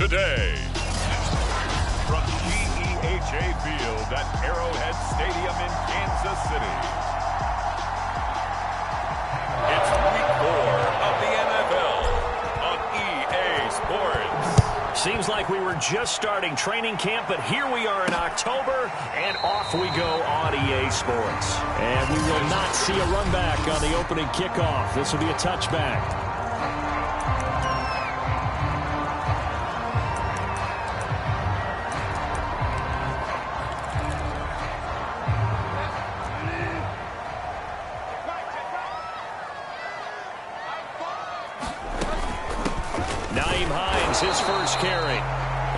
today. From GEHA Field at Arrowhead Stadium in Kansas City. It's Week 4 of the NFL on EA Sports. Seems like we were just starting training camp, but here we are in October, and off we go on EA Sports. And we will not see a run back on the opening kickoff. This will be a touchback. His first carry,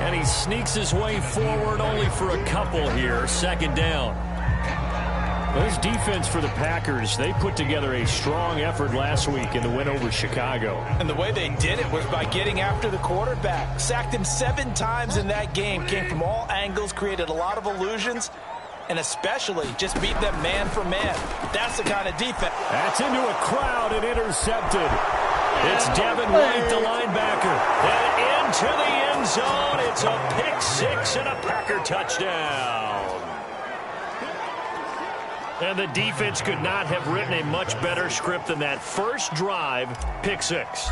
and he sneaks his way forward only for a couple here. Second down. Well, this defense for the Packers, they put together a strong effort last week in the win over Chicago. And the way they did it was by getting after the quarterback. Sacked him 7 times in that game. Came from all angles, created a lot of illusions, and especially just beat them man for man. That's the kind of defense. That's into a crowd and intercepted. It's Devin White, the linebacker. And into the end zone. It's a pick six and a Packer touchdown. And the defense could not have written a much better script than that first drive, pick six.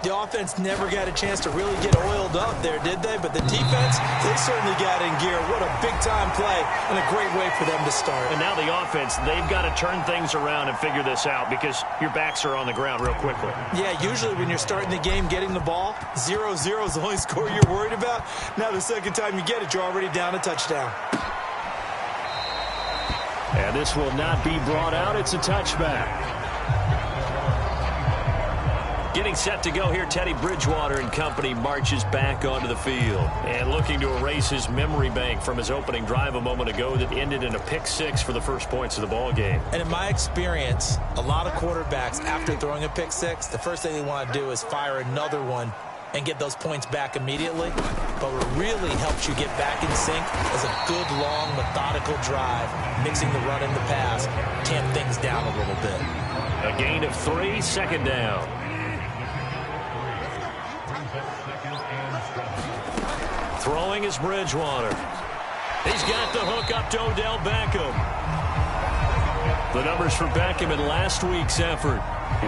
The offense never got a chance to really get oiled up there, did they? But the defense, they certainly got in gear. What a big-time play and a great way for them to start. And now the offense, they've got to turn things around and figure this out because your backs are on the ground real quickly. Yeah, usually when you're starting the game getting the ball, 0-0 is the only score you're worried about. Now the second time you get it, you're already down a touchdown. And this will not be brought out. It's a touchback. Getting set to go here, Teddy Bridgewater and company marches back onto the field. And looking to erase his memory bank from his opening drive a moment ago that ended in a pick six for the first points of the ball game. And in my experience, a lot of quarterbacks, after throwing a pick six, the first thing they want to do is fire another one and get those points back immediately. But what really helps you get back in sync is a good, long, methodical drive, mixing the run and the pass, tamp things down a little bit. A gain of 3, second down. Throwing is Bridgewater. He's got the hook up to Odell Beckham. The numbers for Beckham in last week's effort.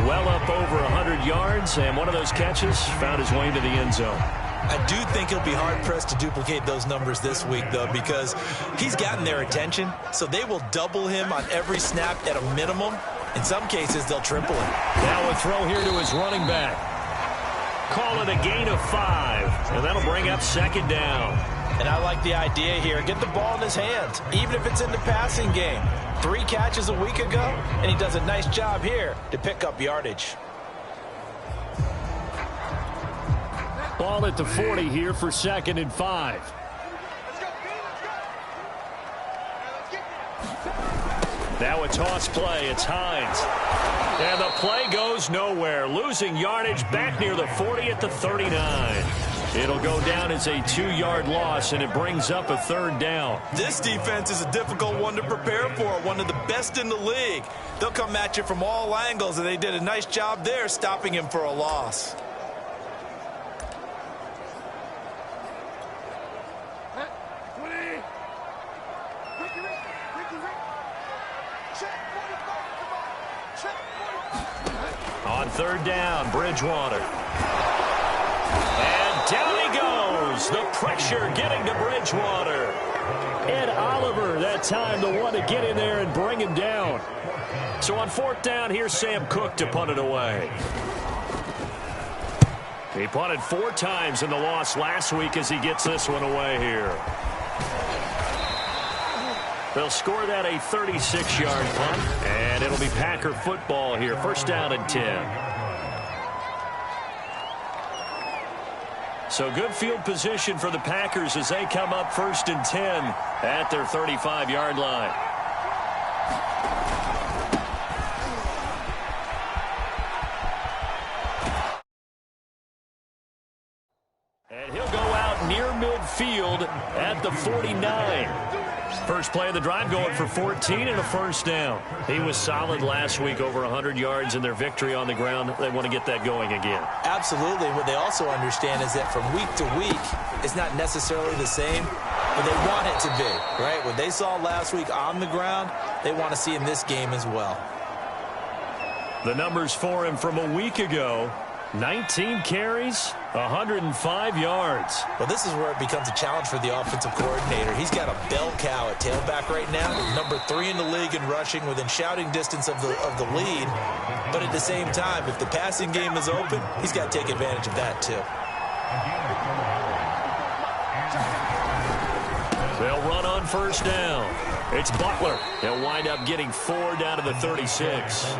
Well up over 100 yards, and one of those catches found his way into the end zone. I do think he'll be hard-pressed to duplicate those numbers this week, though, because he's gotten their attention, so they will double him on every snap at a minimum. In some cases, they'll triple him. Now a throw here to his running back. Call it a gain of 5, and that'll bring up second down. And I like the idea here. Get the ball in his hands, even if it's in the passing game. 3 catches a week ago, and he does a nice job here to pick up yardage. Ball at the 40 here for second and 5. Now a toss play. It's Hines. And the play goes nowhere. Losing yardage back near the 40 at the 39. It'll go down as a 2-yard loss, and it brings up a third down. This defense is a difficult one to prepare for, one of the best in the league. They'll come at you from all angles, and they did a nice job there stopping him for a loss. On third down, Bridgewater. And down he goes. The pressure getting to Bridgewater. Ed Oliver, that time the one to get in there and bring him down. So on fourth down, here's Sam Cook to punt it away. He punted 4 times in the loss last week as he gets this one away here. They'll score that a 36-yard punt, and it'll be Packer football here. First down and 10. So good field position for the Packers as they come up first and 10 at their 35-yard line. And he'll go out up near midfield at the 49. First play of the drive going for 14 and a first down. He was solid last week, over 100 yards in their victory on the ground. They want to get that going again. Absolutely. What they also understand is that from week to week, it's not necessarily the same, but they want it to be, right? What they saw last week on the ground, they want to see in this game as well. The numbers for him from a week ago: 19 carries, 105 yards. Well, this is where it becomes a challenge for the offensive coordinator. He's got a bell cow at tailback right now, number 3 in the league in rushing, within shouting distance of the lead. But at the same time, if the passing game is open, he's got to take advantage of that too. They'll run on first down. It's Butler. He'll wind up getting 4 down to the 36.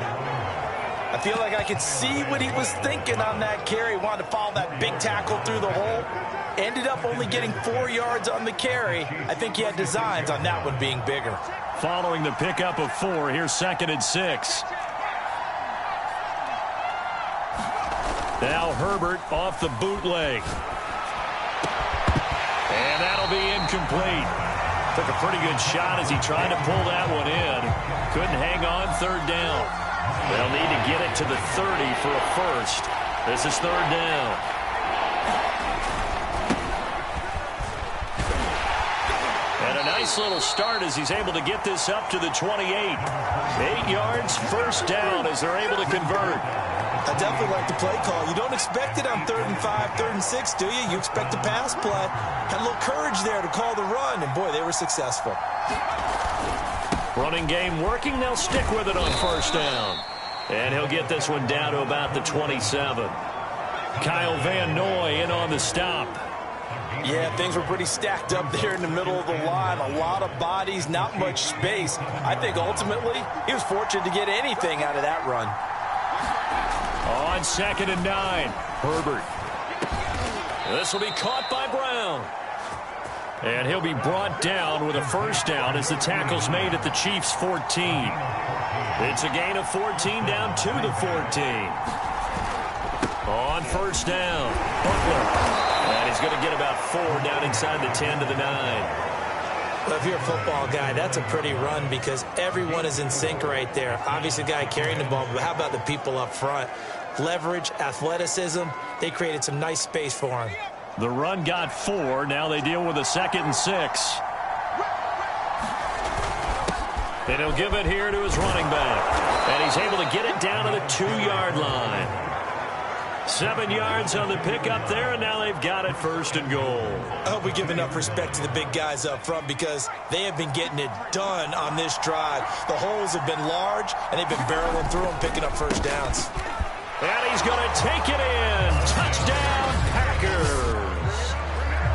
I feel like I could see what he was thinking on that carry. Wanted to follow that big tackle through the hole. Ended up only getting 4 yards on the carry. I think he had designs on that one being bigger. Following the pickup of 4, here's 2nd and 6. Now Herbert off the bootleg. And that'll be incomplete. Took a pretty good shot as he tried to pull that one in. Couldn't hang on, 3rd down. They'll need to get it to the 30 for a first. This is 3rd down. And a nice little start as he's able to get this up to the 28. 8 yards, first down as they're able to convert. I definitely like the play call. You don't expect it on 3rd and 5, 3rd and 6, do you? You expect a pass play. Had a little courage there to call the run, and boy, they were successful. Running game working. They'll stick with it on first down. And he'll get this one down to about the 27. Kyle Van Noy in on the stop. Yeah, things were pretty stacked up there in the middle of the line. A lot of bodies, not much space. I think ultimately he was fortunate to get anything out of that run. On 2nd and 9, Herbert. This will be caught by Brown. And he'll be brought down with a first down as the tackle's made at the Chiefs' 14. It's a gain of 14 down to the 14. On first down, Butler. And he's going to get about 4 down inside the 10 to the 9. Well, if you're a football guy, that's a pretty run because everyone is in sync right there. Obviously, the guy carrying the ball, but how about the people up front? Leverage, athleticism, they created some nice space for him. The run got 4. Now they deal with a 2nd and 6. And he'll give it here to his running back. And he's able to get it down to the 2-yard line. 7 yards on the pickup there, and now they've got it 1st and goal. I hope we give enough respect to the big guys up front because they have been getting it done on this drive. The holes have been large, and they've been barreling through them, picking up first downs. And he's going to take it in. Touchdown, Packers.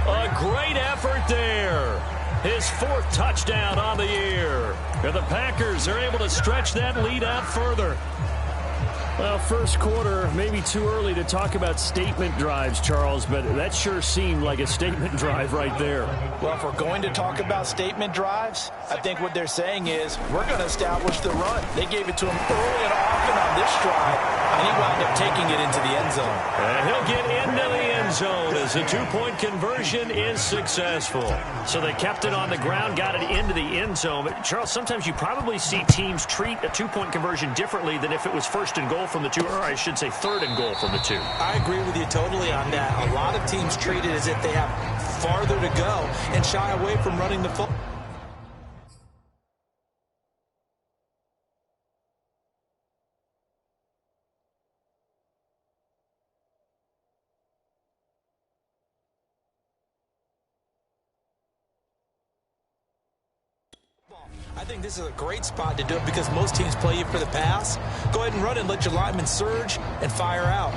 A great effort there. His 4th touchdown on the year. And the Packers are able to stretch that lead out further. Well, first quarter, maybe too early to talk about statement drives, Charles, but that sure seemed like a statement drive right there. Well, if we're going to talk about statement drives, I think what they're saying is we're going to establish the run. They gave it to him early and often on this drive, and he wound up taking it into the end zone. And he'll get into the end zone as the 2-point conversion is successful. So they kept it on the ground, got it into the end zone. But Charles, sometimes you probably see teams treat a 2-point conversion differently than if it was 1st and goal from the 2, or I should say 3rd and goal from the 2. I agree with you totally on that. A lot of teams treat it as if they have farther to go and shy away from running the football. I think this is a great spot to do it because most teams play you for the pass. Go ahead and run and let your linemen surge and fire out.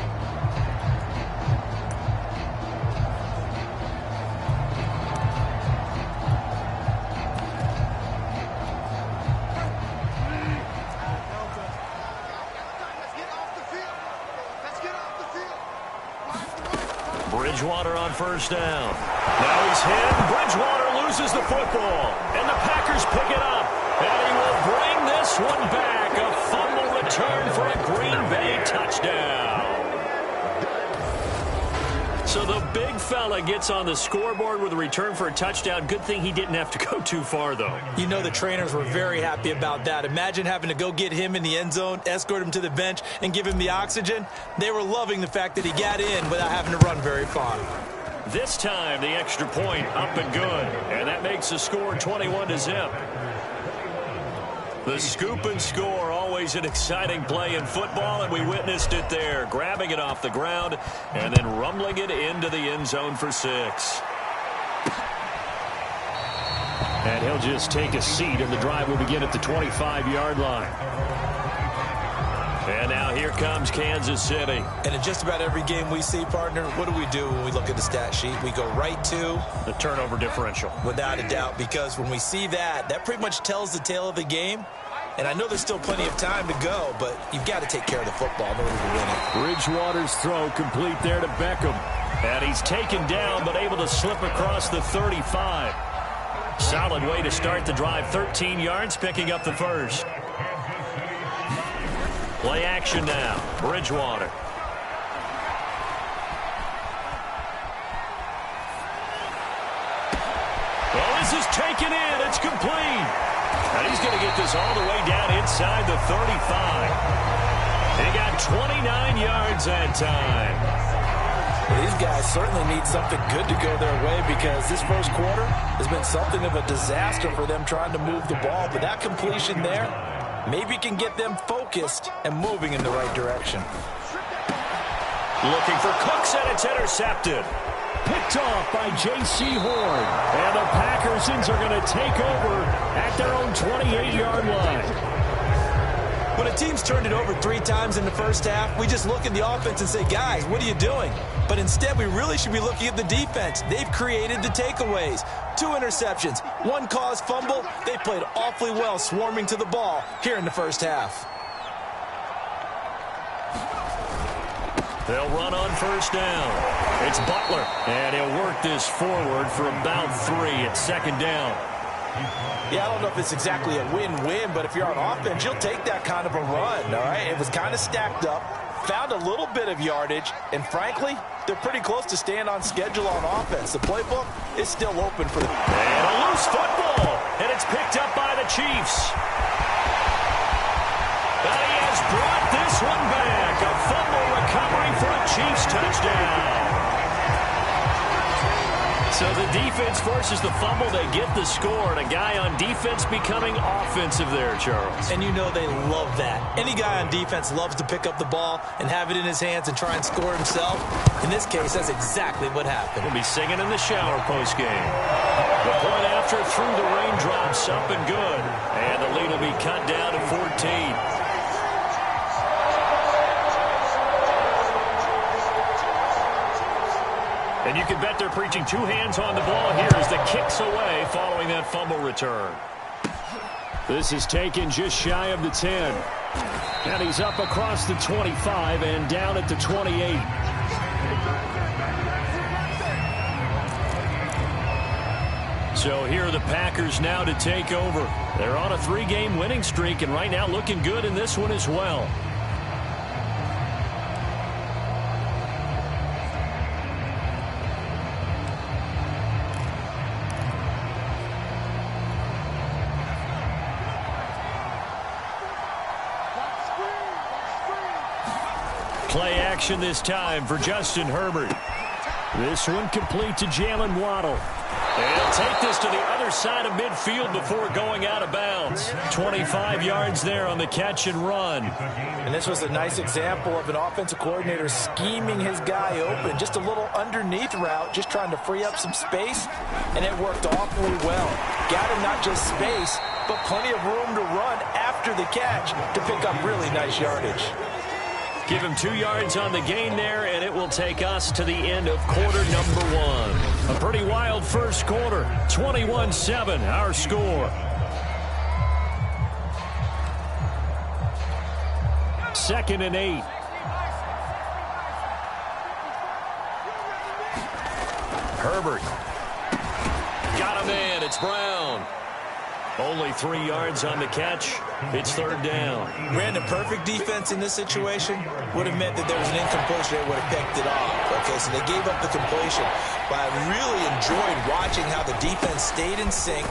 Bridgewater on first down. Now he's hit. Bridgewater loses the football. And the Packers pick it up. And he will bring this one back. A fumble return for a Green Bay touchdown. So the big fella gets on the scoreboard with a return for a touchdown. Good thing he didn't have to go too far, though. You know the trainers were very happy about that. Imagine having to go get him in the end zone, escort him to the bench, and give him the oxygen. They were loving the fact that he got in without having to run very far. This time, the extra point up and good. And that makes the score 21-0. The scoop and score, always an exciting play in football, and we witnessed it there, grabbing it off the ground and then rumbling it into the end zone for 6. And he'll just take a seat, and the drive will begin at the 25-yard line. And now here comes Kansas City. And in just about every game we see, partner, what do we do when we look at the stat sheet? We go right to the turnover differential. Without a doubt, because when we see that, that pretty much tells the tale of the game. And I know there's still plenty of time to go, but you've got to take care of the football in order to win it. Bridgewater's throw complete there to Beckham. And he's taken down, but able to slip across the 35. Solid way to start the drive. 13 yards, picking up the first. Play action now. Bridgewater. Well, this is taken in. It's complete. And he's going to get this all the way down inside the 35. He got 29 yards that time. Well, these guys certainly need something good to go their way, because this first quarter has been something of a disaster for them trying to move the ball. But that completion there maybe can get them focused and moving in the right direction. Looking for Cooks, and it's intercepted. Picked off by J.C. Horn. And the Packersons are going to take over at their own 28-yard line. When a team's turned it over 3 times in the first half, we just look at the offense and say, guys, what are you doing? But instead, we really should be looking at the defense. They've created the takeaways. 2 interceptions, 1 caused fumble. They played awfully well swarming to the ball here in the first half. They'll run on first down. It's Butler, and he'll work this forward for about 3 at second down. Yeah, I don't know if it's exactly a win-win, but if you're on offense, you'll take that kind of a run, all right? It was kind of stacked up, found a little bit of yardage, and frankly, they're pretty close to staying on schedule on offense. The playbook is still open for them. And a loose football, and it's picked up by the Chiefs. But he has brought this one back. A fumble recovery for a Chiefs touchdown. So the defense forces the fumble. They get the score, and a guy on defense becoming offensive there, Charles. And you know they love that. Any guy on defense loves to pick up the ball and have it in his hands and try and score himself. In this case, that's exactly what happened. He'll be singing in the shower postgame. The point after through the raindrops, up and good. And the lead will be cut down to 14. And you can bet they're preaching 2 hands on the ball here as the kick's away following that fumble return. This is taken just shy of the 10. And he's up across the 25 and down at the 28. So here are the Packers now to take over. They're on a 3-game winning streak, and right now looking good in this one as well. Play action this time for Justin Herbert. This one complete to Jalen Waddle. And he'll take this to the other side of midfield before going out of bounds. 25 yards there on the catch and run. And this was a nice example of an offensive coordinator scheming his guy open. Just a little underneath route, just trying to free up some space, and it worked awfully well. Got him not just space, but plenty of room to run after the catch to pick up really nice yardage. Give him 2 yards on the gain there, and it will take us to the end of quarter number 1. A pretty wild first quarter. 21-7, our score. Second and 8. Herbert. Got him in. It's Brown. Only 3 yards on the catch. It's third down. Brandon, perfect defense in this situation would have meant that there was an incompletion. They would have picked it off. Okay, so they gave up the completion. But I really enjoyed watching how the defense stayed in sync,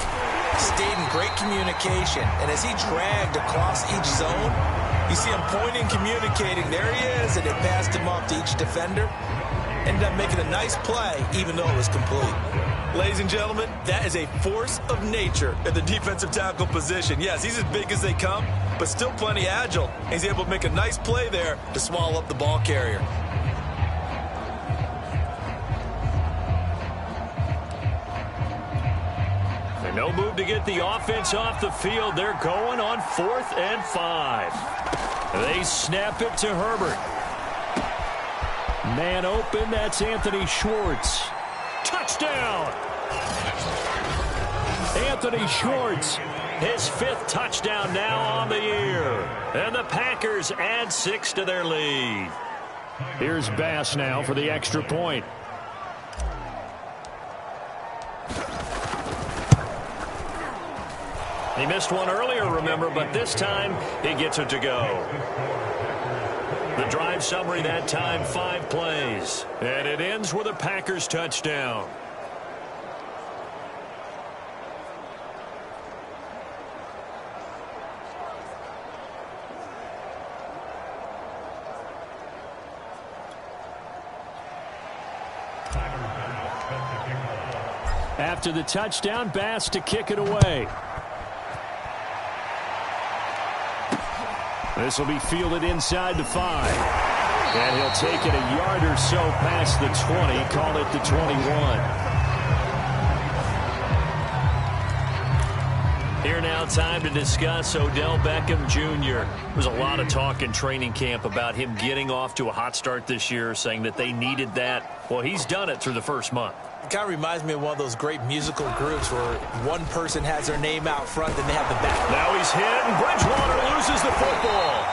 stayed in great communication. And as he dragged across each zone, you see him pointing, communicating. There he is, and it passed him off to each defender. Ended up making a nice play, even though it was complete. Ladies and gentlemen, that is a force of nature at the defensive tackle position. Yes, he's as big as they come, but still plenty agile. He's able to make a nice play there to swallow up the ball carrier. And no move to get the offense off the field. They're going on 4th and 5. They snap it to Herbert. Man open, that's Anthony Schwartz. Touchdown! Anthony Schwartz, his 5th touchdown now on the year. And the Packers add 6 to their lead. Here's Bass now for the extra point. He missed one earlier, remember, but this time he gets it to go. The drive summary that time, 5 plays. And it ends with a Packers touchdown. After the touchdown, Bass to kick it away. This will be fielded inside the 5. And he'll take it a yard or so past the 20, call it the 21. Here now, time to discuss Odell Beckham Jr. There's a lot of talk in training camp about him getting off to a hot start this year, saying that they needed that. Well, he's done it through the first month. It kind of reminds me of one of those great musical groups where one person has their name out front and they have the back. Now he's hit, and Bridgewater loses the football.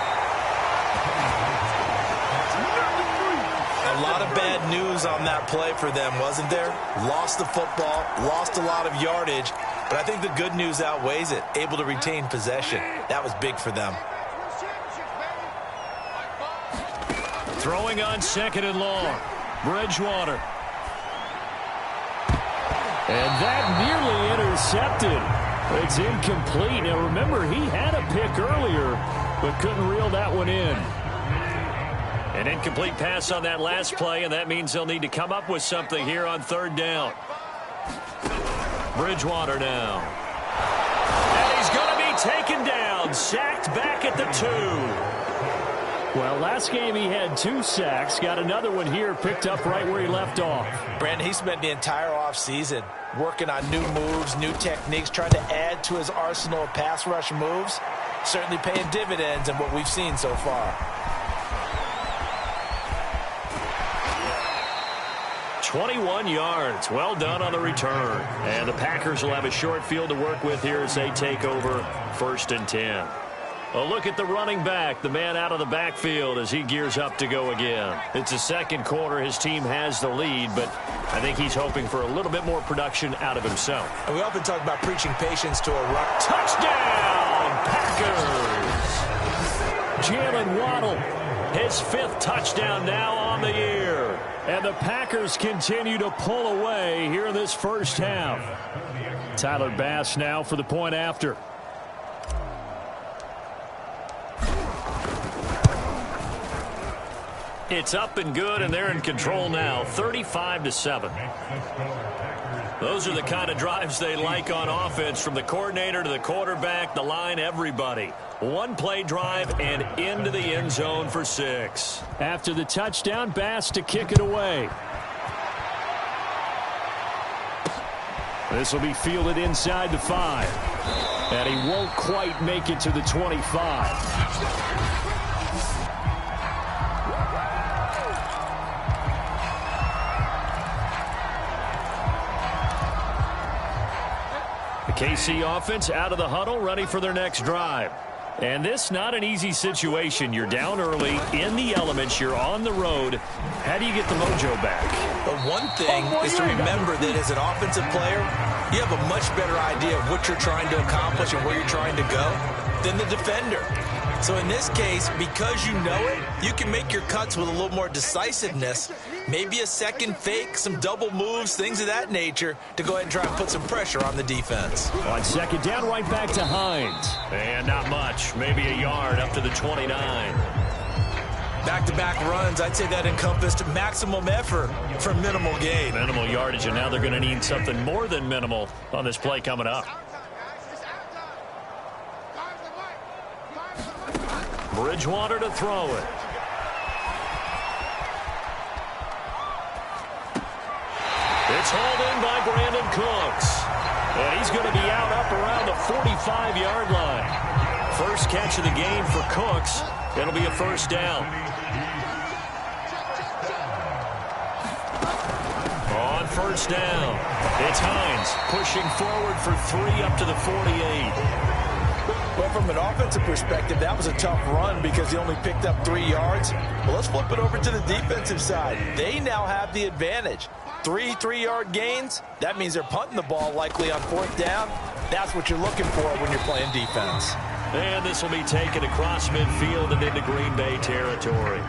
A lot of bad news on that play for them, wasn't there? Lost the football, lost a lot of yardage, but I think the good news outweighs it. Able to retain possession. That was big for them. Throwing on 2nd and long. Bridgewater. And that nearly intercepted. It's incomplete. Now, remember, he had a pick earlier, but couldn't reel that one in. An incomplete pass on that last play, and that means they'll need to come up with something here on 3rd down. Bridgewater now. And he's going to be taken down. Sacked back at the 2. Well, last game he had 2 sacks. Got another one here, picked up right where he left off. Brandon, he spent the entire offseason working on new moves, new techniques, trying to add to his arsenal of pass rush moves. Certainly paying dividends in what we've seen so far. 21 yards. Well done on the return. And the Packers will have a short field to work with here as they take over 1st and 10. A look at the running back, the man out of the backfield as he gears up to go again. It's the 2nd quarter. His team has the lead, but I think he's hoping for a little bit more production out of himself. And we often talk about preaching patience to a run. Touchdown, Packers! Jalen Waddle, his 5th touchdown now on the year. And the Packers continue to pull away here in this first half. Tyler Bass now for the point after. It's up and good, and they're in control now, 35-7. Those are the kind of drives they like on offense, from the coordinator to the quarterback, the line, everybody. One-play drive and into the end zone for 6. After the touchdown, Bass to kick it away. This will be fielded inside the 5. And he won't quite make it to the 25. The KC offense out of the huddle, ready for their next drive. And this not an easy situation. You're down early, in the elements, you're on the road, How do you get the mojo back? But one thing is to remember that as an offensive player, you have a much better idea of what you're trying to accomplish and where you're trying to go than the defender. So in this case, because you know it, you can make your cuts with a little more decisiveness, maybe a second fake, some double moves, things of that nature, to go ahead and try and put some pressure on the defense. On second down, right back to Hines. And not much, maybe a yard up to the 29. Back-to-back runs, I'd say that encompassed maximum effort for minimal gain. Minimal yardage, and now they're going to need something more than minimal on this play coming up. Bridgewater to throw it. It's hauled in by Brandon Cooks. And he's going to be out up around the 45-yard line. First catch of the game for Cooks. It'll be a first down. On first down, it's Hines pushing forward for 3 up to the 48. Well, from an offensive perspective, that was a tough run because he only picked up 3 yards. Well, let's flip it over to the defensive side. They now have the advantage. 3 3-yard gains. That means they're punting the ball likely on fourth down. That's what you're looking for when you're playing defense. And this will be taken across midfield and into Green Bay territory.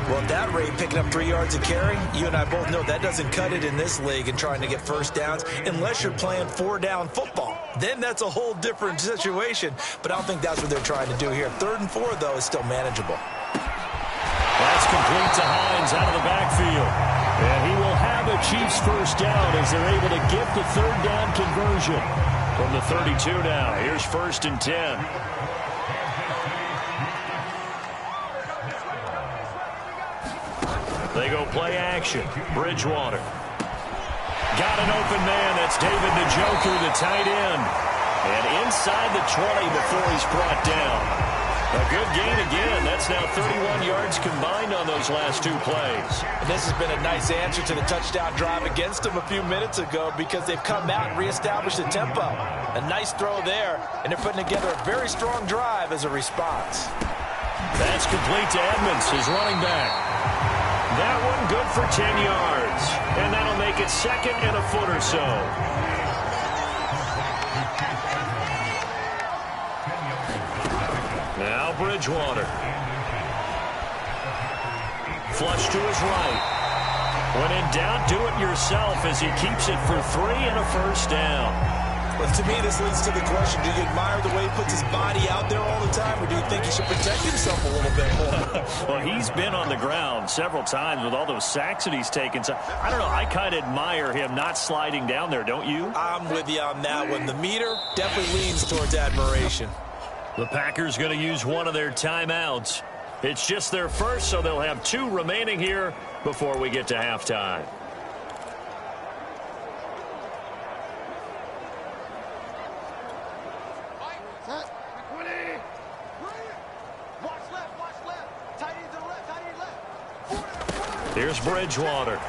Well, at that rate, picking up 3 yards a carry, you and I both know that doesn't cut it in this league and trying to get first downs unless you're playing 4-down football. Then that's a whole different situation, but I don't think that's what they're trying to do here. 3rd and 4, though, is still manageable. That's complete to Hines out of the backfield. And he will have a Chiefs first down as they're able to get the 3rd down conversion. From the 32 now, here's 1st and 10. They go play action. Bridgewater. Got an open man. That's David Njoku, the tight end. And inside the 20 before he's brought down. A good gain again. That's now 31 yards combined on those last 2 plays. And this has been a nice answer to the touchdown drive against them a few minutes ago because they've come out and reestablished the tempo. A nice throw there, and they're putting together a very strong drive as a response. That's complete to Edmonds, his running back. That one good for 10 yards. And that'll make it 2nd and a foot or so. Now Bridgewater. Flush to his right. When in doubt, do it yourself as he keeps it for 3 and a first down. Well, to me, this leads to the question, do you admire the way he puts his body out there all the time, or do you think he should protect himself a little bit more? Well, he's been on the ground several times with all those sacks that he's taken. So, I don't know, I kind of admire him not sliding down there, don't you? I'm with you on that one. The meter definitely leans towards admiration. The Packers going to use one of their timeouts. It's just their first, so they'll have 2 remaining here before we get to halftime. Here's Bridgewater.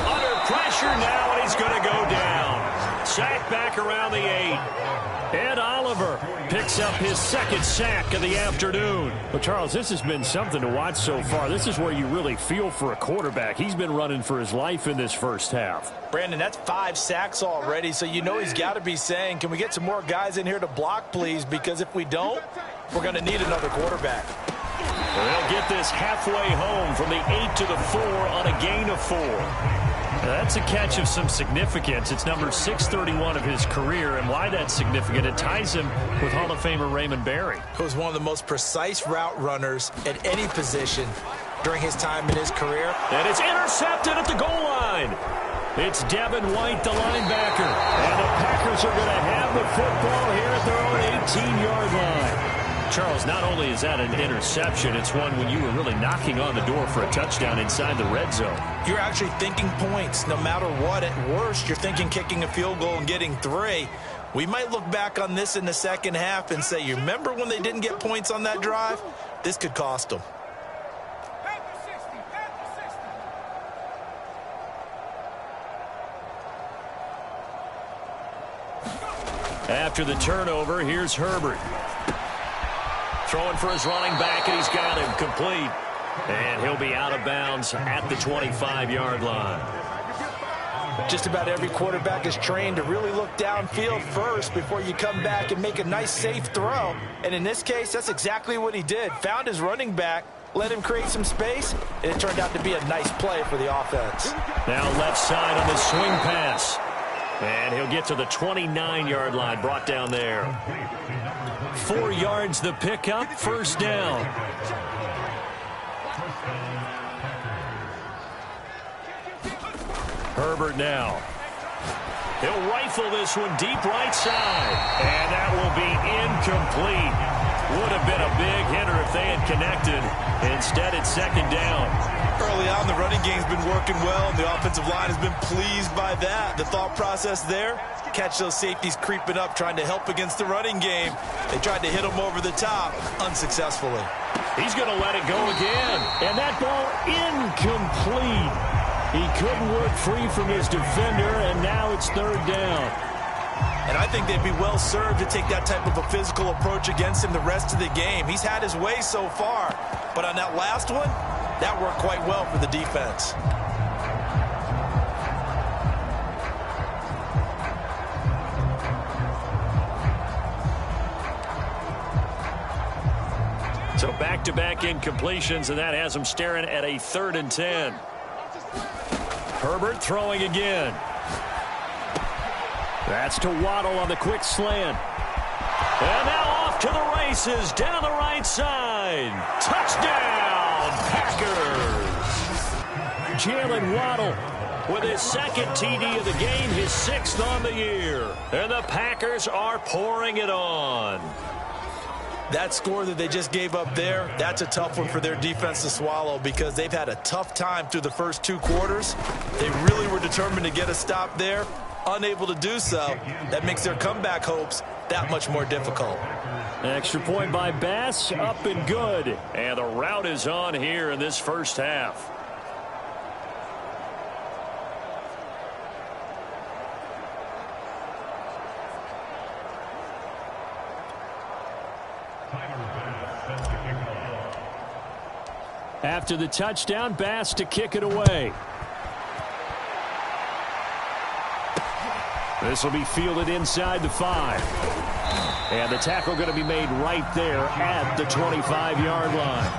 Under pressure now, and he's going to go down. Sack back around the 8. Ed Oliver picks up his 2nd sack of the afternoon. Well, Charles, this has been something to watch so far. This is where you really feel for a quarterback. He's been running for his life in this first half. Brandon, that's 5 sacks already, so you know he's got to be saying, can we get some more guys in here to block, please? Because if we don't, we're going to need another quarterback. They'll get this halfway home from the 8 to the 4 on a gain of 4. That's a catch of some significance. It's number 631 of his career, and why that's significant, it ties him with Hall of Famer Raymond Berry. Who was one of the most precise route runners at any position during his time in his career. And it's intercepted at the goal line. It's Devin White, the linebacker. And the Packers are going to have the football here at their own 18-yard line. Charles, not only is that an interception, it's one when you were really knocking on the door for a touchdown inside the red zone. You're actually thinking points no matter what. At worst, you're thinking kicking a field goal and getting 3. We might look back on this in the second half and say, you remember when they didn't get points on that drive? This could cost them. After the turnover, here's Herbert. Throwing for his running back, and he's got him complete. And he'll be out of bounds at the 25-yard line. Just about every quarterback is trained to really look downfield first before you come back and make a nice, safe throw. And in this case, that's exactly what he did. Found his running back, let him create some space, and it turned out to be a nice play for the offense. Now left side on the swing pass. And he'll get to the 29-yard line, brought down there. 4 yards the pickup, first down. Herbert now. He'll rifle this one deep right side. And that will be incomplete. Would have been a big hitter if they had connected. Instead, it's second down. Early on, the running game's been working well, and the offensive line has been pleased by that. The thought process there, catch those safeties creeping up, trying to help against the running game. They tried to hit them over the top, unsuccessfully. He's going to let it go again. And that ball incomplete. He couldn't work free from his defender, and now it's third down. And I think they'd be well served to take that type of a physical approach against him the rest of the game. He's had his way so far, but on that last one, that worked quite well for the defense. So back-to-back incompletions, and that has him staring at a 3rd and 10. Herbert throwing again. That's to Waddle on the quick slant. And now off to the races down the right side. Touchdown, Packers. Jalen Waddle with his 2nd TD of the game, his 6th on the year. And the Packers are pouring it on. That score that they just gave up there, that's a tough one for their defense to swallow because they've had a tough time through the first 2 quarters. They really were determined to get a stop there. Unable to do so. That makes their comeback hopes that much more difficult. Extra point by Bass, up and good. And the route is on here in this first half. After the touchdown, Bass to kick it away. This will be fielded inside the 5. And the tackle going to be made right there at the 25-yard line.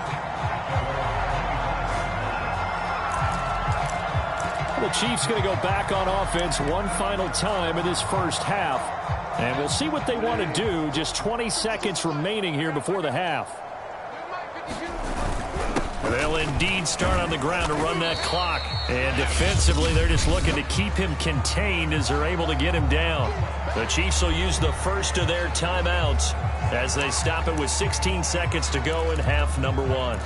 The Chiefs going to go back on offense one final time in this first half. And we'll see what they want to do. Just 20 seconds remaining here before the half. They'll indeed start on the ground to run that clock. And defensively, they're just looking to keep him contained as they're able to get him down. The Chiefs will use the first of their timeouts as they stop it with 16 seconds to go in half number 1.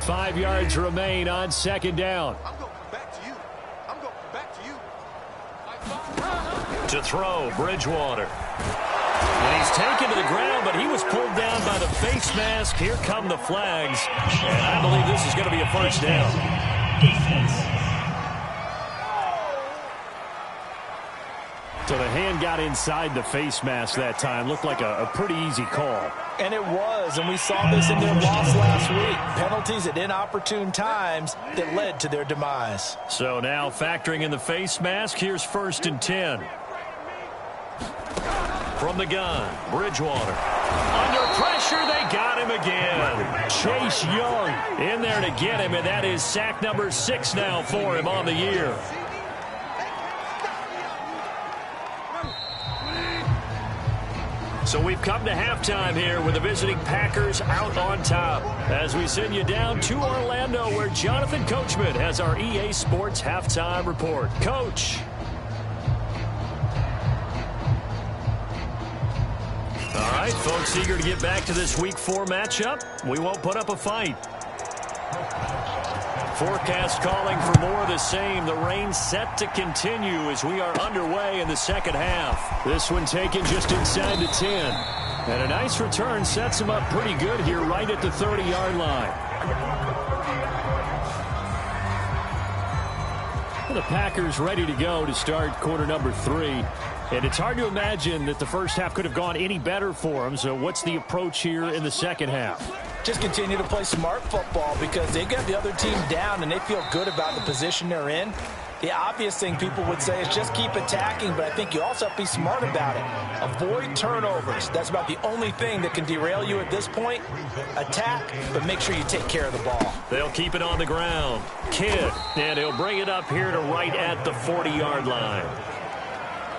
Five yards remain on second down. I'm going back to you. I'm going back to you. To throw, Bridgewater. And he's taken to the ground, but he was pulled down by the face mask. Here come the flags. And I believe this is going to be a first down. So the hand got inside the face mask that time. Looked like a pretty easy call. And it was, and we saw this in their loss last week. Penalties at inopportune times that led to their demise. So now factoring in the face mask, here's 1st and 10. From the gun, Bridgewater. Under pressure, they got him again. Chase Young in there to get him, and that is sack number 6 now for him on the year. So we've come to halftime here with the visiting Packers out on top. As we send you down to Orlando, where Jonathan Coachman has our EA Sports halftime report. Coach. All right, folks, eager to get back to this Week 4 matchup. We won't put up a fight. Forecast calling for more of the same. The rain set to continue as we are underway in the second half. This one taken just inside the 10. And a nice return sets him up pretty good here right at the 30-yard line. the Packers ready to go to start quarter number 3. And it's hard to imagine that the first half could have gone any better for them. So what's the approach here in the second half? Just continue to play smart football because they got the other team down and they feel good about the position they're in. The obvious thing people would say is just keep attacking, but I think you also have to be smart about it. Avoid turnovers. That's about the only thing that can derail you at this point. Attack, but make sure you take care of the ball. They'll keep it on the ground. Kidd, and he'll bring it up here to right at the 40-yard line.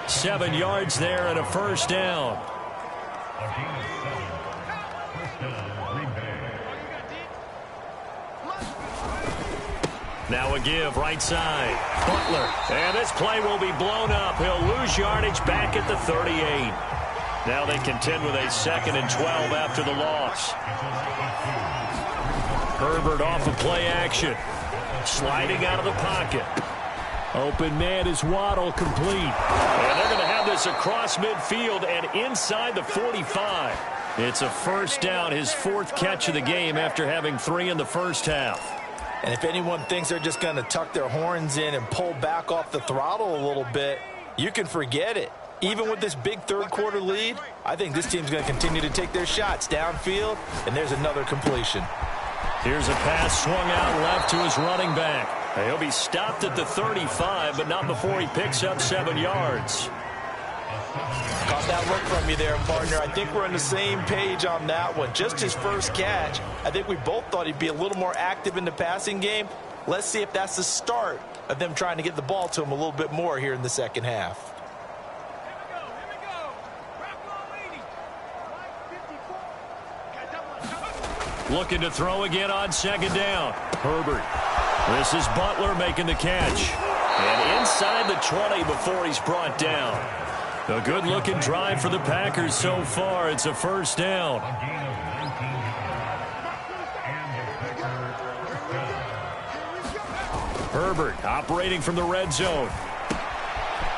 7 yards there and a first down. Now a give, right side. Butler. And this play will be blown up. He'll lose yardage back at the 38. Now they contend with a 2nd and 12 after the loss. Herbert off of play action. Sliding out of the pocket. Open man is Waddle, complete. And they're going to have this across midfield and inside the 45. It's a first down, his 4th catch of the game after having 3 in the first half. And if anyone thinks they're just going to tuck their horns in and pull back off the throttle a little bit, you can forget it. Even with this big third-quarter lead, I think this team's going to continue to take their shots downfield, and there's another completion. Here's a pass swung out left to his running back. He'll be stopped at the 35, but not before he picks up 7 yards. Caught that look from you there, partner. I think we're on the same page on that one. Just his first catch. I think we both thought he'd be a little more active in the passing game. Let's see if that's the start of them trying to get the ball to him a little bit more here in the second half. Looking to throw again on 2nd down. Herbert. This is Butler making the catch. And inside the 20 before he's brought down. A good-looking drive for the Packers so far. It's a first down. Herbert operating from the red zone.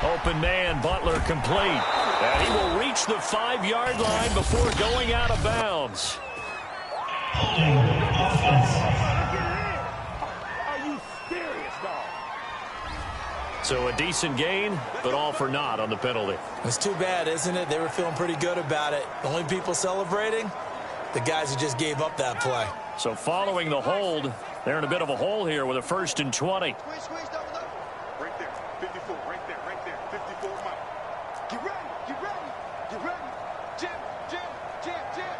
Open man, Butler complete. And he will reach the 5-yard line before going out of bounds. So a decent gain, but all for naught on the penalty. It's too bad, isn't it? They were feeling pretty good about it. The only people celebrating, the guys who just gave up that play. So following the hold, they're in a bit of a hole here with a 1st and 20. Right there, 54, right there, 54, Mike. Get ready, get ready, get ready. Jam, jam, jam, jam.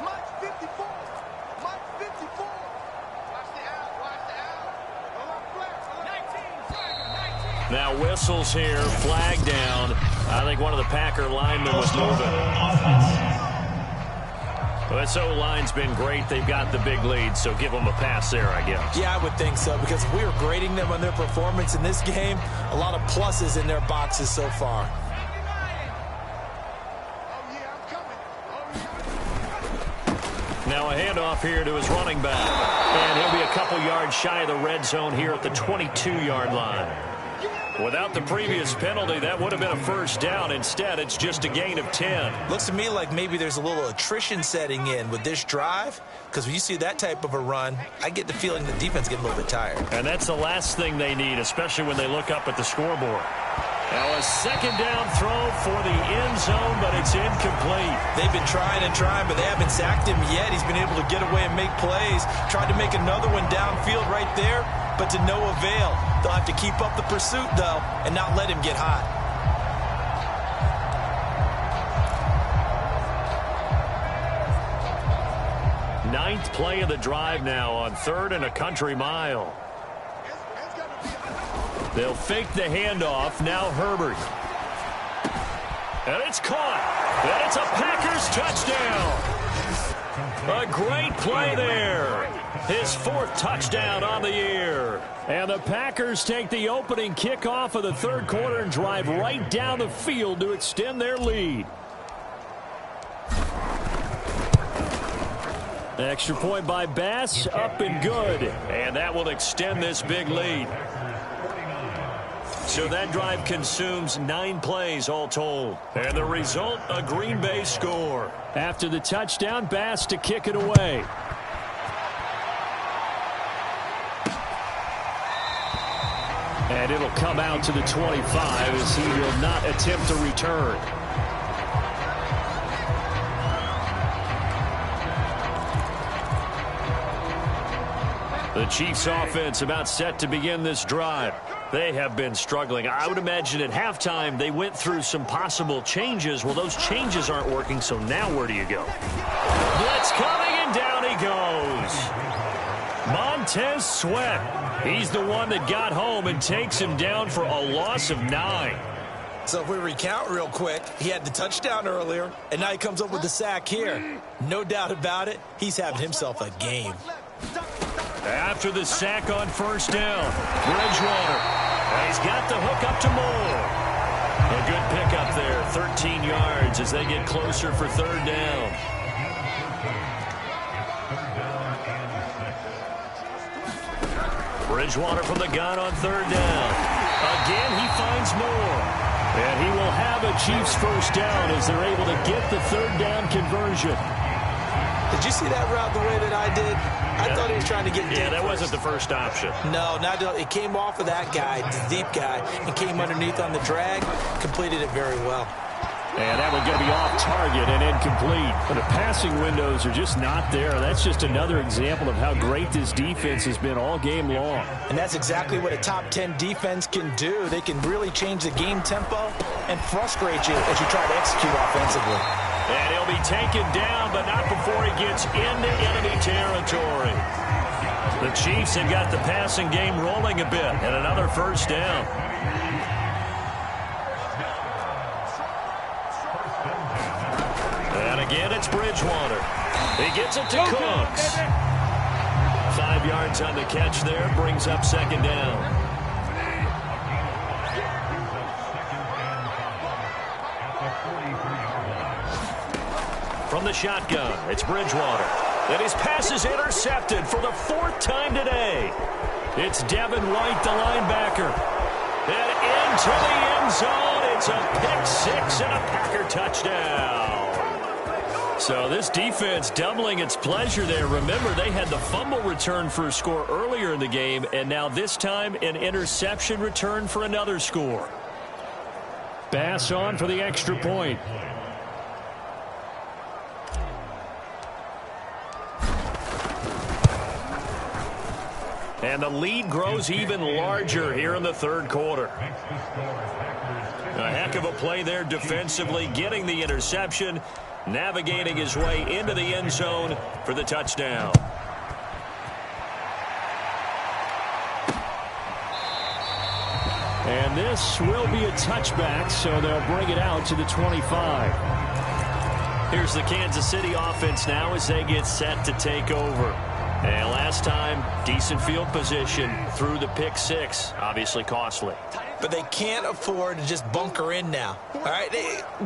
Mike 54, Mike 54. Watch the out, watch the out. Hold on, 19, 19. Now whistles here, flag down. I think one of the Packer linemen was moving. Well, this O-line's been great. They've got the big lead, so give them a pass there, I guess. Yeah, I would think so, because if we were grading them on their performance in this game, a lot of pluses in their boxes so far. Now a handoff here to his running back. And he'll be a couple yards shy of the red zone here at the 22-yard line. Without the previous penalty, that would have been a first down. Instead, it's just a gain of 10. Looks to me like maybe there's a little attrition setting in with this drive, because when you see that type of a run, I get the feeling the defense getting a little bit tired. And that's the last thing they need, especially when they look up at the scoreboard. Now a 2nd down throw for the end zone, but it's incomplete. They've been trying and trying, but they haven't sacked him yet. He's been able to get away and make plays. Tried to make another one downfield right there, but to no avail. They'll have to keep up the pursuit, though, and not let him get hot. Ninth play of the drive now on 3rd and a country mile. They'll fake the handoff. Now Herbert. And it's caught. And it's a Packers touchdown. A great play there. His 4th touchdown on the year. And the Packers take the opening kickoff of the 3rd quarter and drive right down the field to extend their lead. Extra point by Bass, up and good. And that will extend this big lead. So that drive consumes 9 plays all told. And the result, a Green Bay score. After the touchdown, Bass to kick it away. And it'll come out to the 25 as he will not attempt to return. The Chiefs offense about set to begin this drive. They have been struggling. I would imagine at halftime they went through some possible changes. Well, those changes aren't working, so now where do you go? Blitz coming, and down he goes. Montez Sweat. He's the one that got home and takes him down for a loss of 9. So if we recount real quick, he had the touchdown earlier, and now he comes up with the sack here. No doubt about it, he's having himself a game. After the sack on first down, Bridgewater. He's got the hook up to Moore. A good pickup there, 13 yards as they get closer for third down. Bridgewater from the gun on third down. Again, he finds Moore. And he will have a Chiefs first down as they're able to get the third down conversion. Did you see that route the way that I did? I thought he was trying to get deep. Yeah, that wasn't the first option. No, it came off of that guy, the deep guy, and came underneath on the drag. Completed it very well. And that one going to be off target and incomplete. But the passing windows are just not there. That's just another example of how great this defense has been all game long. And that's exactly what a top 10 defense can do. They can really change the game tempo and frustrate you as you try to execute offensively. And he'll be taken down, but not before he gets into enemy territory. The Chiefs have got the passing game rolling a bit, and another first down. And again, it's Bridgewater. He gets it to Cooks. 5 yards on the catch there, brings up second down. From the shotgun, it's Bridgewater. And his pass is intercepted for the 4th time today. It's Devin White, the linebacker. And into the end zone. It's a pick-6 and a Packer touchdown. So this defense doubling its pleasure there. Remember, they had the fumble return for a score earlier in the game, and now this time an interception return for another score. Bass on for the extra point. And the lead grows even larger here in the third quarter. A heck of a play there defensively, getting the interception, navigating his way into the end zone for the touchdown. And this will be a touchback, so they'll bring it out to the 25. Here's the Kansas City offense now as they get set to take over. And last time, decent field position through the pick-6, obviously costly. But they can't afford to just bunker in now. All right,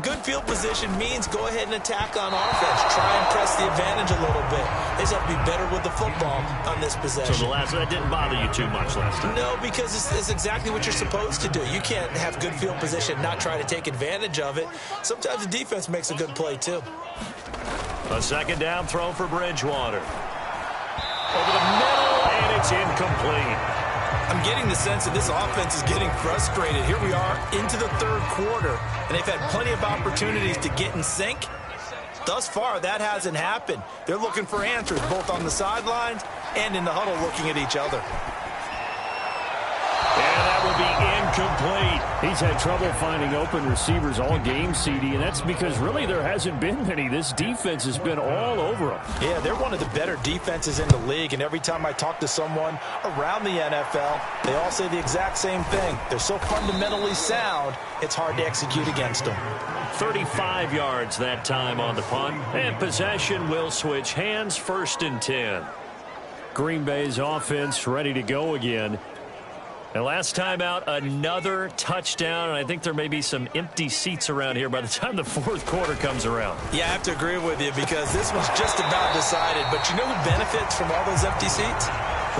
good field position means go ahead and attack on offense. Try and press the advantage a little bit. They just have to be better with the football on this possession. So that didn't bother you too much last time? No, because it's exactly what you're supposed to do. You can't have good field position and not try to take advantage of it. Sometimes the defense makes a good play, too. A second down throw for Bridgewater. Over the middle, and it's incomplete. I'm getting the sense that this offense is getting frustrated. Here we are into the third quarter, and they've had plenty of opportunities to get in sync. Thus far, that hasn't happened. They're looking for answers, both on the sidelines and in the huddle looking at each other. And that will be incomplete. He's had trouble finding open receivers all game, CD, and that's because really there hasn't been many. This defense has been all over them. Yeah, they're one of the better defenses in the league, and every time I talk to someone around the NFL, they all say the exact same thing. They're so fundamentally sound, it's hard to execute against them. 35 yards that time on the punt, and possession will switch hands, 1st and 10. Green Bay's offense ready to go again. And last time out, another touchdown, and I think there may be some empty seats around here by the time the 4th quarter comes around. Yeah, I have to agree with you because this one's just about decided. But you know who benefits from all those empty seats?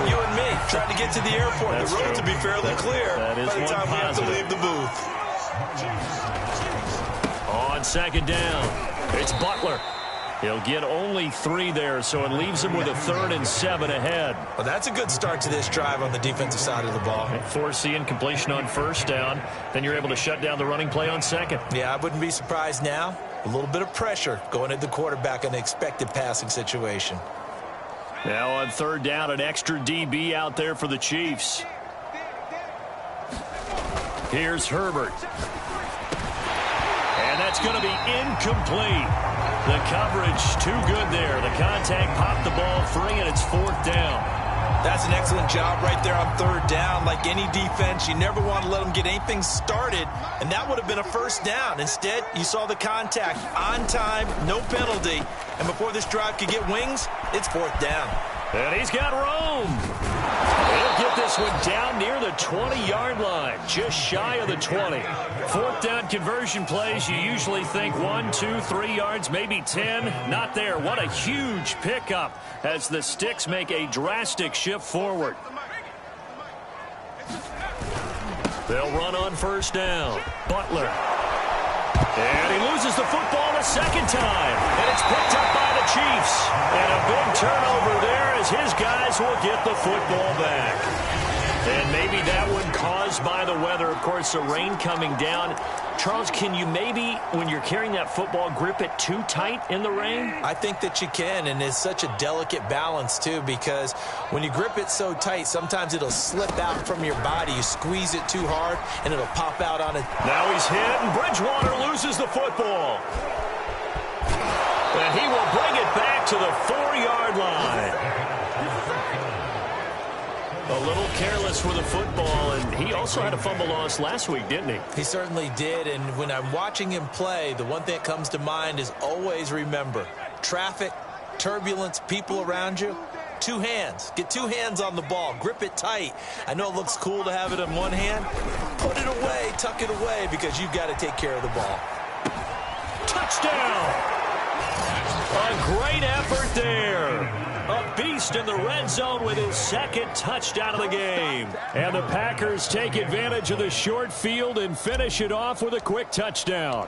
You and me, trying to get to the airport. That's the roads will be fairly clear that is by the time we have to leave the booth. On second down, it's Butler. He'll get only 3 there, so it leaves him with a 3rd and 7 ahead. Well, that's a good start to this drive on the defensive side of the ball. Force the incompletion on 1st down. Then you're able to shut down the running play on 2nd. Yeah, I wouldn't be surprised now. A little bit of pressure going at the quarterback in an expected passing situation. Now on 3rd down, an extra DB out there for the Chiefs. Here's Herbert. And that's going to be incomplete. The coverage too good there. The contact popped the ball free, and it's 4th down. That's an excellent job right there on 3rd down. Like any defense, you never want to let them get anything started, and that would have been a 1st down. Instead, you saw the contact on time, no penalty, and before this drive could get wings, it's 4th down. And he's got room. He'll get this one down near the 20-yard line, just shy of the 20. 4th down conversion plays, you usually think 1, 2, 3 yards, maybe 10. Not there. What a huge pickup as the Sticks make a drastic shift forward. They'll run on 1st down. Butler. And he loses the football a 2nd time. And it's picked up by the Chiefs. And a big turnover there as his guys will get the football back. And maybe that one caused by the weather. Of course, the rain coming down. Charles, can you maybe, when you're carrying that football, grip it too tight in the rain? I think that you can, and it's such a delicate balance, too, because when you grip it so tight, sometimes it'll slip out from your body. You squeeze it too hard, and it'll pop out on it. Now he's hit, and Bridgewater loses the football. And he will bring it back to the 4-yard line. A little careless with the football, and he also had a fumble loss last week, didn't he? He certainly did, and when I'm watching him play, the one thing that comes to mind is always remember, traffic, turbulence, people around you, 2 hands. Get 2 hands on the ball. Grip it tight. I know it looks cool to have it in one hand. Put it away, tuck it away, because you've got to take care of the ball. Touchdown! A great effort there. A beast in the red zone with his 2nd touchdown of the game. And the Packers take advantage of the short field and finish it off with a quick touchdown.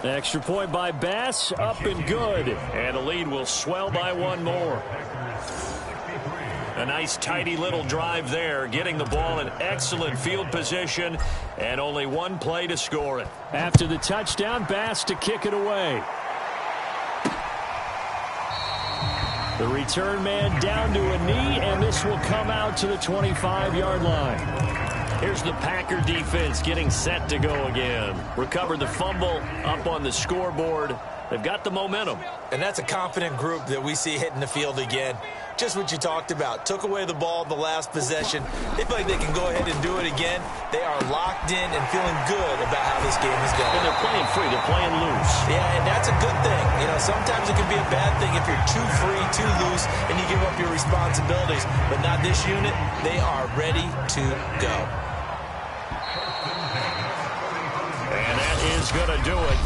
Extra point by Bass, up and good. And the lead will swell by 1 more. A nice, tidy little drive there, getting the ball in excellent field position, and only 1 play to score it. After the touchdown, Bass to kick it away. The return man down to a knee, and this will come out to the 25-yard line. Here's the Packer defense getting set to go again. Recovered the fumble, up on the scoreboard. They've got the momentum. And that's a confident group that we see hitting the field again. Just what you talked about. Took away the ball in the last possession. They feel like they can go ahead and do it again. They are locked in and feeling good about how this game is going. And they're playing free. They're playing loose. Yeah, and that's a good thing. You know, sometimes it can be a bad thing if you're too free, too loose, and you give up your responsibilities. But not this unit. They are ready to go. And that is going to do it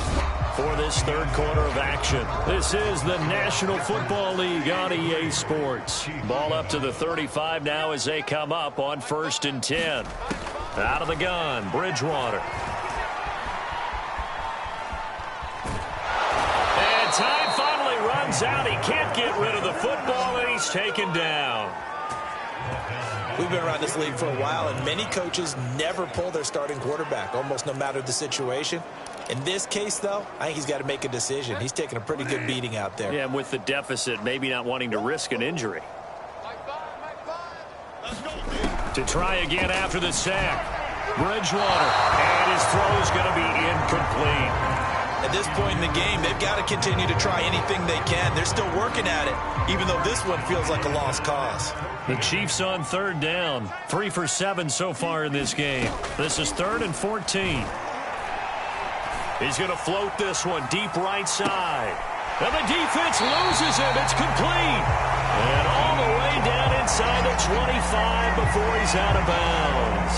for this 3rd quarter of action. This is the National Football League on EA Sports. Ball up to the 35 now as they come up on 1st and 10. Out of the gun, Bridgewater. And time finally runs out. He can't get rid of the football, and he's taken down. We've been around this league for a while, and many coaches never pull their starting quarterback, almost no matter the situation. In this case, though, I think he's got to make a decision. He's taking a pretty good beating out there. Yeah, and with the deficit, maybe not wanting to risk an injury. To try again after the sack. Bridgewater, and his throw is going to be incomplete. At this point in the game, they've got to continue to try anything they can. They're still working at it, even though this one feels like a lost cause. The Chiefs on 3rd down. 3 for 7 so far in this game. This is 3rd and 14. He's going to float this one deep right side. And the defense loses him. It's complete. And all the way down inside the 25 before he's out of bounds.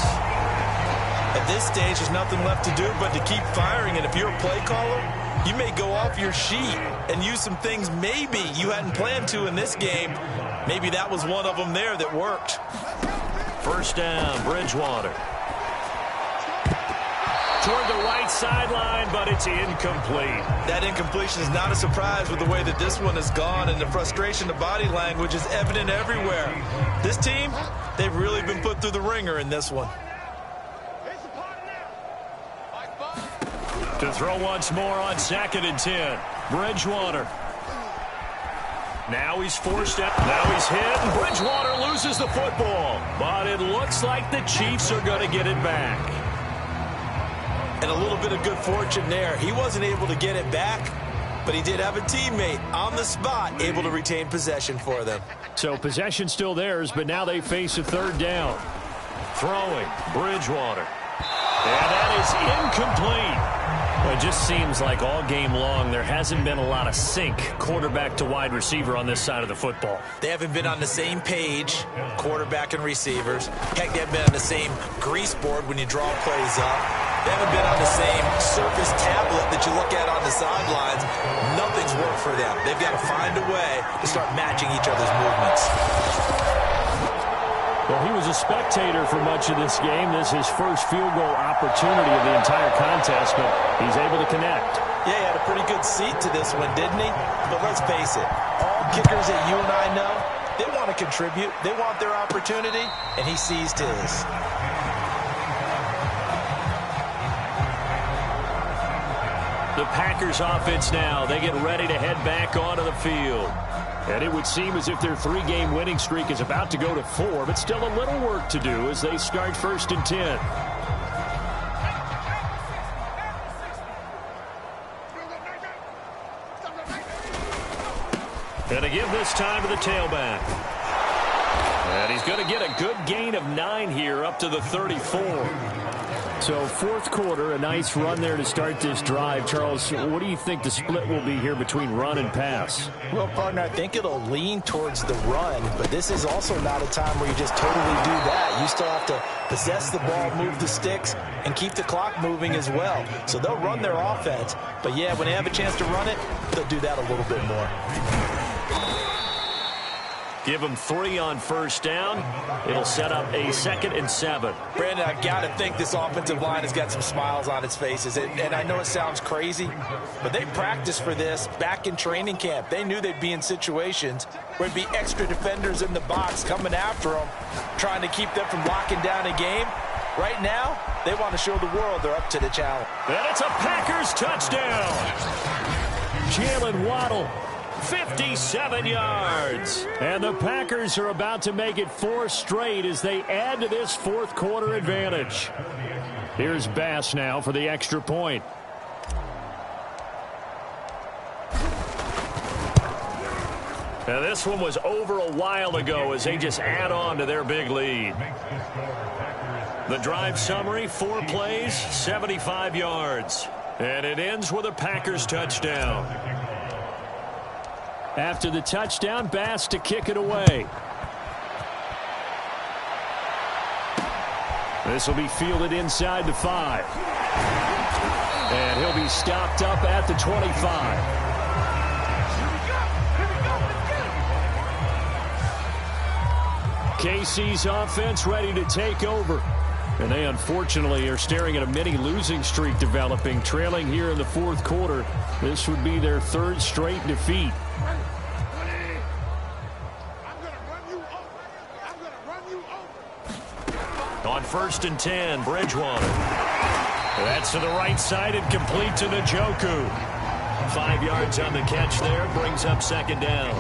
At this stage, there's nothing left to do but to keep firing. And if you're a play caller, you may go off your sheet and use some things maybe you hadn't planned to in this game. Maybe that was one of them there that worked. 1st down, Bridgewater. toward the right sideline, but it's incomplete. That incompletion is not a surprise with the way that this one has gone, and the frustration, the body language is evident everywhere. This team, they've really been put through the ringer in this one. To throw once more on 2nd and 10. Bridgewater. Now he's forced out. Now he's hit, and Bridgewater loses the football. But it looks like the Chiefs are going to get it back. And a little bit of good fortune there. He wasn't able to get it back, but he did have a teammate on the spot able to retain possession for them. So possession still theirs, but now they face a 3rd down. Throwing, Bridgewater. And that is incomplete. Well, it just seems like all game long there hasn't been a lot of sync quarterback to wide receiver on this side of the football. They haven't been on the same page, quarterback and receivers. Heck, they haven't been on the same grease board when you draw plays up. They haven't been on the same surface tablet that you look at on the sidelines. Nothing's worked for them. They've got to find a way to start matching each other's movements. Well, he was a spectator for much of this game. This is his first field goal opportunity of the entire contest, but he's able to connect. Yeah, he had a pretty good seat to this one, didn't he? But let's face it, all kickers that you and I know, they want to contribute. They want their opportunity, and he seized his. The Packers offense now, they get ready to head back onto the field. And it would seem as if their 3-game winning streak is about to go to 4, but still a little work to do as they start 1st and 10. And to give this time to the tailback. And he's going to get a good gain of 9 here up to the 34. So 4th quarter, a nice run there to start this drive. Charles, what do you think the split will be here between run and pass? Well, partner, I think it'll lean towards the run, but this is also not a time where you just totally do that. You still have to possess the ball, move the sticks, and keep the clock moving as well. So they'll run their offense, but yeah, when they have a chance to run it, they'll do that a little bit more. Give him 3 on 1st down. It'll set up a 2nd and 7. Brandon, I got to think this offensive line has got some smiles on its faces. And I know it sounds crazy, but they practiced for this back in training camp. They knew they'd be in situations where there'd be extra defenders in the box coming after them, trying to keep them from locking down a game. Right now, they want to show the world they're up to the challenge. And it's a Packers touchdown. Jalen Waddle. 57 yards. And the Packers are about to make it 4 straight as they add to this 4th quarter advantage. Here's Bass now for the extra point. Now this one was over a while ago as they just add on to their big lead. The drive summary, 4 plays, 75 yards. And it ends with a Packers touchdown. After the touchdown, Bass to kick it away. This will be fielded inside the 5. And he'll be stopped up at the 25. KC's offense ready to take over. And they unfortunately are staring at a mini losing streak developing, trailing here in the 4th quarter. This would be their 3rd straight defeat. On 1st and 10, Bridgewater. That's to the right side and complete to Njoku. 5 yards on the catch there, brings up 2nd down.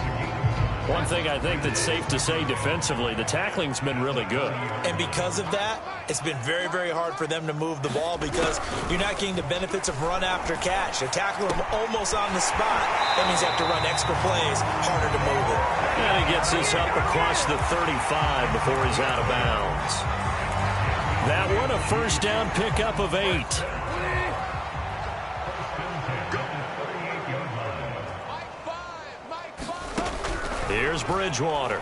One thing I think that's safe to say defensively, the tackling's been really good. And because of that, it's been very, very hard for them to move the ball because you're not getting the benefits of run after catch. They're tackling them almost on the spot. That means you have to run extra plays, harder to move it. And he gets this up across the 35 before he's out of bounds. That one, a 1st down pickup of 8. Here's Bridgewater.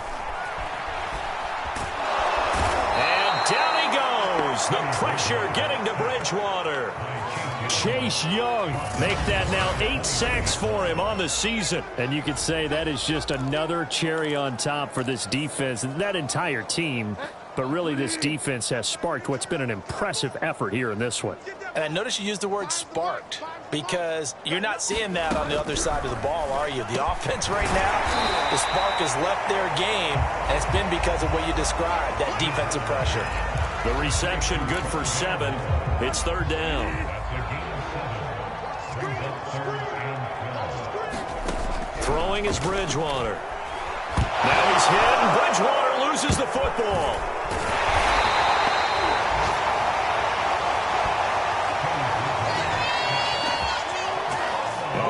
And down he goes. The pressure getting to Bridgewater. Chase Young make that now 8 sacks for him on the season. And you could say that is just another cherry on top for this defense and that entire team. But really, this defense has sparked what's been an impressive effort here in this one. And I notice you use the word sparked because you're not seeing that on the other side of the ball, are you? The offense right now, the spark has left their game, and it's been because of what you described, that defensive pressure. The reception good for 7. It's third down. Throwing is Bridgewater. Now he's hit, and Bridgewater loses the football.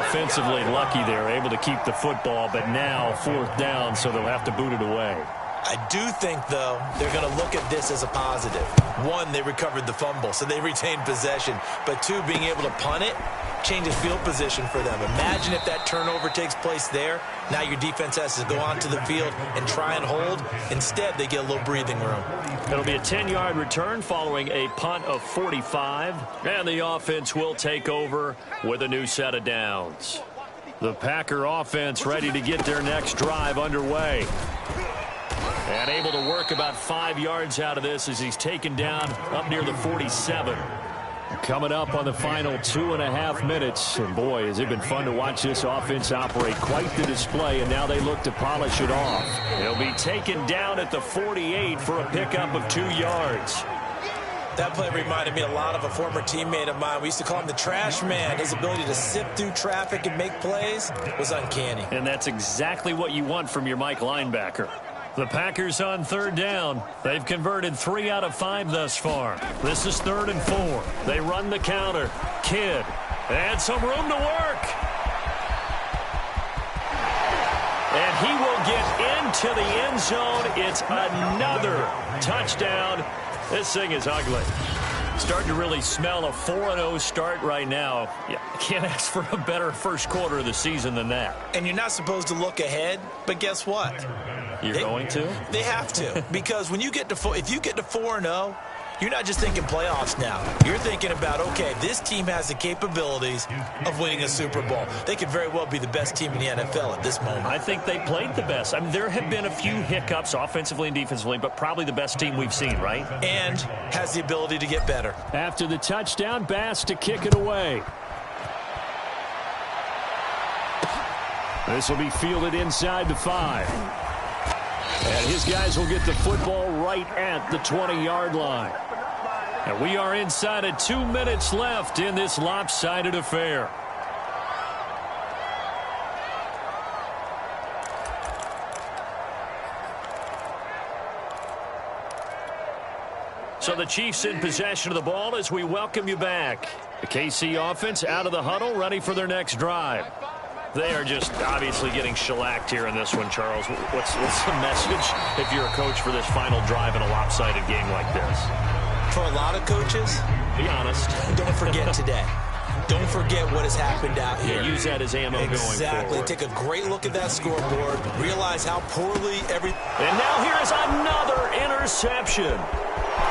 Offensively lucky they're able to keep the football, but now 4th down, so they'll have to boot it away. I do think, though, they're going to look at this as a positive. 1, they recovered the fumble, so they retained possession. But 2, being able to punt it changes field position for them. Imagine if that turnover takes place there. Now your defense has to go onto the field and try and hold. Instead, they get a little breathing room. It'll be a 10-yard return following a punt of 45. And the offense will take over with a new set of downs. The Packer offense ready to get their next drive underway. And able to work about 5 yards out of this as he's taken down up near the 47. Coming up on the final 2.5 minutes. And boy, has it been fun to watch this offense operate. Quite the display, and now they look to polish it off. They'll be taken down at the 48 for a pickup of 2 yards. That play reminded me a lot of a former teammate of mine. We used to call him the trash man. His ability to sift through traffic and make plays was uncanny. And that's exactly what you want from your Mike linebacker. The Packers on 3rd down. They've converted 3 out of 5 thus far. This is 3rd and 4. They run the counter. Kidd. And some room to work. And he will get into the end zone. It's another touchdown. This thing is ugly. Starting to really smell a 4-0 start right now. Yeah, can't ask for a better first quarter of the season than that. And you're not supposed to look ahead, but guess what? You're going to? They have to, because when you get to if you get to 4-0, you're not just thinking playoffs now. You're thinking about, okay, this team has the capabilities of winning a Super Bowl. They could very well be the best team in the NFL at this moment. I think they played the best. I mean, there have been a few hiccups offensively and defensively, but probably the best team we've seen, right? And has the ability to get better. After the touchdown, Bass to kick it away. This will be fielded inside the 5. And his guys will get the football right at the 20-yard line. And we are inside of 2 minutes left in this lopsided affair. So the Chiefs in possession of the ball as we welcome you back. The KC offense out of the huddle, ready for their next drive. They are just obviously getting shellacked here in this one, Charles. What's the message if you're a coach for this final drive in a lopsided game like this? For a lot of coaches, be honest. Don't forget today. Don't forget what has happened out here. Yeah, use that as ammo going forward. Exactly. Take a great look at that scoreboard. Realize how poorly And now here is another interception.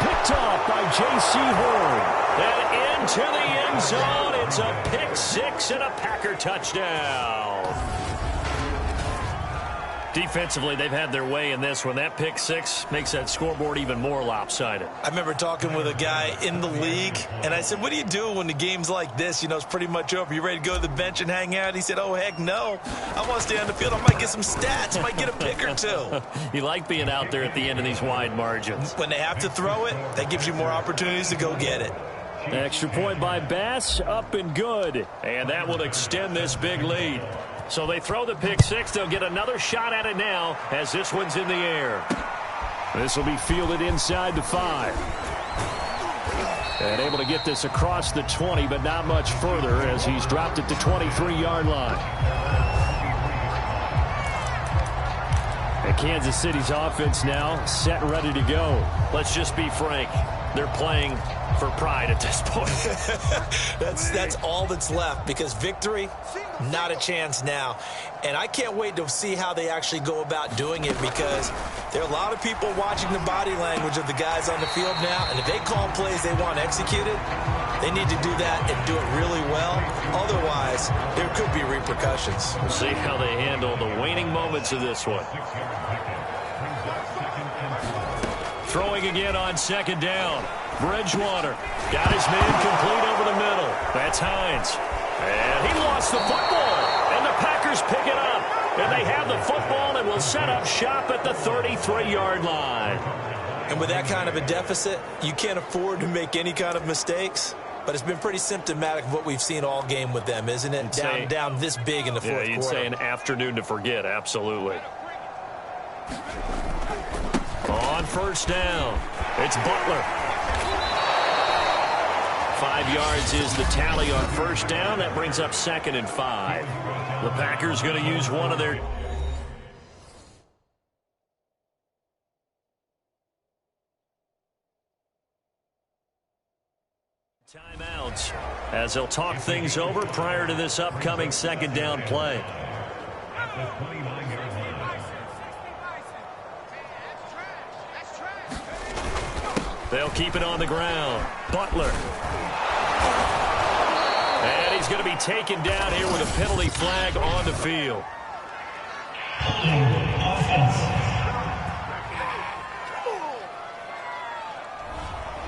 Picked off by J.C. Horn. And into the end zone. It's a pick 6 and a Packer touchdown. Defensively, they've had their way in this one. That pick 6 makes that scoreboard even more lopsided. I remember talking with a guy in the league, and I said, what do you do when the game's like this? You know, it's pretty much over. You ready to go to the bench and hang out? He said, oh, heck no. I want to stay on the field. I might get some stats. I might get a pick or 2. You like being out there at the end of these wide margins. When they have to throw it, that gives you more opportunities to go get it. Extra point by Bass, up and good. And that will extend this big lead. So they throw the pick 6. They'll get another shot at it now as this one's in the air. This will be fielded inside the 5. And able to get this across the 20, but not much further as he's dropped at the 23-yard line. And Kansas City's offense now set and ready to go. Let's just be frank. They're playing for pride at this point. That's all that's left, because victory, not a chance now. And I can't wait to see how they actually go about doing it, because there are a lot of people watching the body language of the guys on the field now, and if they call plays they want executed, they need to do that and do it really well. Otherwise, there could be repercussions. We'll see how they handle the waning moments of this one. throwing again on second down. Bridgewater got his man complete over the middle. That's Hines. And he lost the football. And the Packers pick it up. And they have the football and will set up shop at the 33-yard line. And with that kind of a deficit, you can't afford to make any kind of mistakes. But it's been pretty symptomatic of what we've seen all game with them, isn't it? Down this big in the fourth quarter. You'd say an afternoon to forget, absolutely. On first down, it's Butler. 5 yards is the tally on first down. That brings up 2nd and 5. The Packers going to use one of their timeouts as they'll talk things over prior to this upcoming second down play. They'll keep it on the ground. Butler. And he's going to be taken down here with a penalty flag on the field.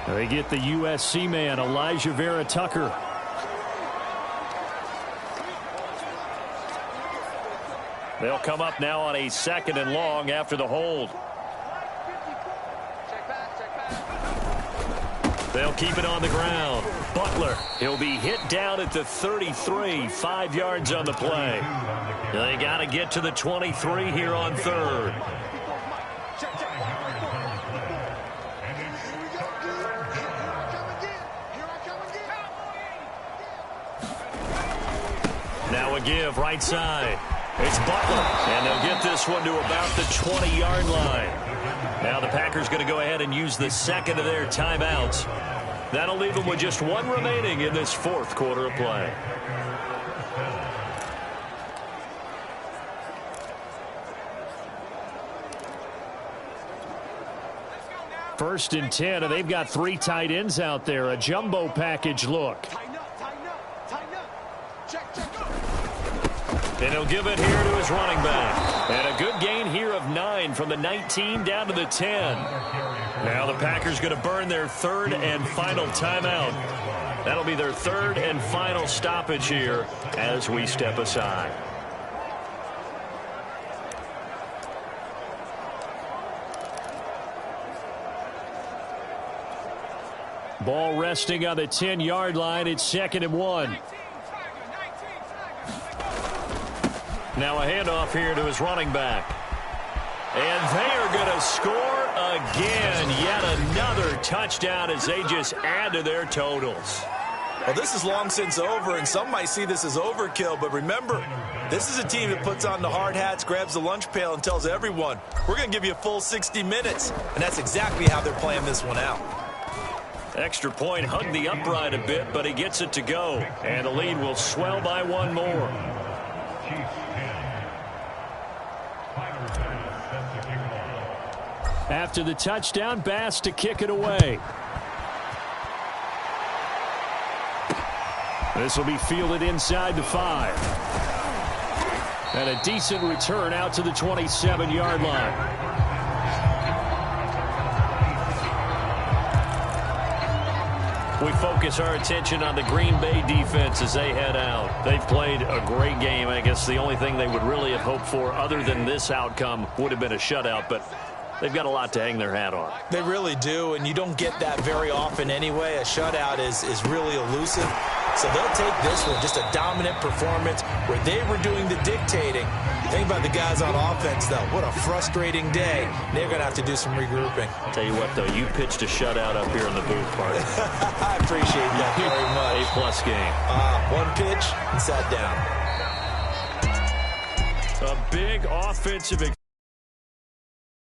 They get the USC man, Elijah Vera Tucker. They'll come up now on a 2nd and long after the hold. They'll keep it on the ground. Butler, he'll be hit down at the 33, 5 yards on the play. They got to get to the 23 here on 3rd. Now a give right side. It's Butler, and they'll get this one to about the 20-yard line. Now the Packers going to go ahead and use the 2nd of their timeouts. That'll leave them with just 1 remaining in this 4th quarter of play. First and 10, and they've got 3 tight ends out there. A jumbo package look. And he'll give it here to his running back. And a good gain here of 9 from the 19 down to the 10. Now the Packers going to burn their 3rd and final timeout. That'll be their 3rd and final stoppage here as we step aside. Ball resting on the 10-yard line. It's 2nd and 1. Now a handoff here to his running back. And they are going to score again. Yet another touchdown as they just add to their totals. Well, this is long since over, and some might see this as overkill. But remember, this is a team that puts on the hard hats, grabs the lunch pail, and tells everyone, we're going to give you a full 60 minutes. And that's exactly how they're playing this one out. Extra point, hugged the upright a bit, but he gets it to go. And the lead will swell by 1 more. After the touchdown, Bass to kick it away. This will be fielded inside the 5. And a decent return out to the 27-yard line. We focus our attention on the Green Bay defense as they head out. They've played a great game. I guess the only thing they would really have hoped for other than this outcome would have been a shutout, but they've got a lot to hang their hat on. They really do, and you don't get that very often anyway. A shutout is really elusive. So they'll take this one, just a dominant performance where they were doing the dictating. Think about the guys on offense, though. What a frustrating day. They're going to have to do some regrouping. I'll tell you what, though, you pitched a shutout up here in the booth, Marty. I appreciate that very much. A-plus game. One pitch and sat down. A big offensive